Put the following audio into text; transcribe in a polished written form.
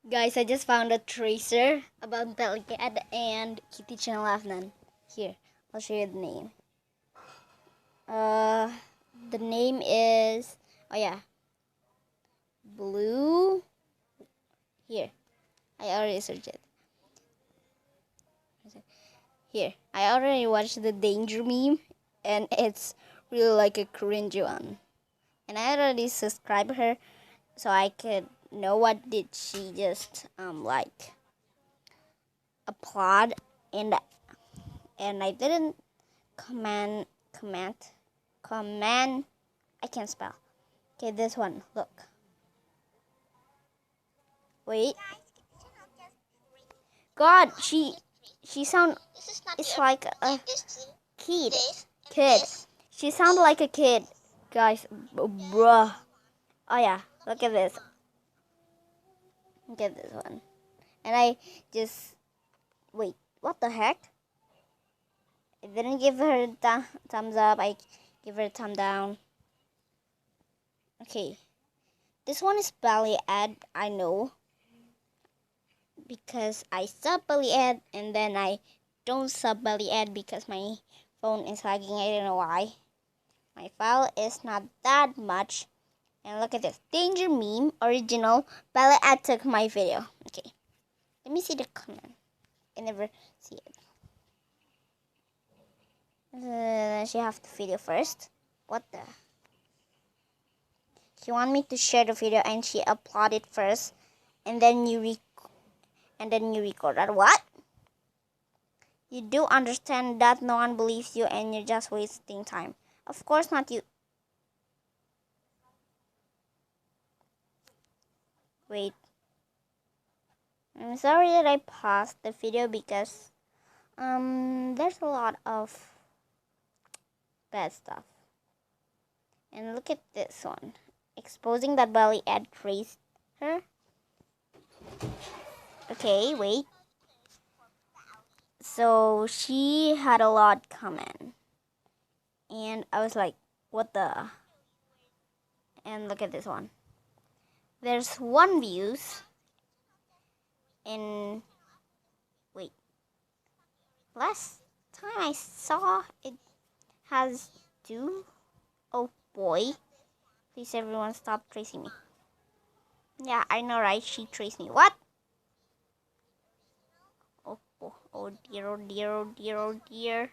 Guys, I just found a tracer about Balliadd and Kitty Channel Afnan. Here, I'll show you the name. The name is, oh yeah, Blue. Here, I already searched it. Here, I already watched the danger meme, and it's really like a cringe one. And I already subscribed her, so I could know what did she just like applaud, and I didn't comment. I can't spell. Okay, this one. Look. Wait. God, she sound. It's like a kid. Kid. She sounds like a kid, guys. Bruh. Oh yeah. Look at this. Look at this one. And I just wait. What the heck? I didn't give her a thumbs up. I give her a thumb down. Okay. This one is Balliadd, I know. Because I sub Balliadd and then I don't sub Balliadd because my phone is lagging. I don't know why. My file is not that much. And look at this. Danger meme original. Balliadd took my video. Okay. Let me see the comment. I never see it. She have the video first. What the? She want me to share the video and she upload it first, and then you record that. What? You do understand that no one believes you and you're just wasting time. Of course not you. Wait. I'm sorry that I paused the video because there's a lot of bad stuff. And look at this one. Exposing that Balliadd traced her. Okay, wait. So she had a lot comment. And I was like, what the? And look at this one. There's 1 views. And wait. Last time I saw it has 2. Oh boy. Please everyone stop tracing me. Yeah, I know, right? She traced me. What? Oh dear, oh dear, oh dear, oh dear.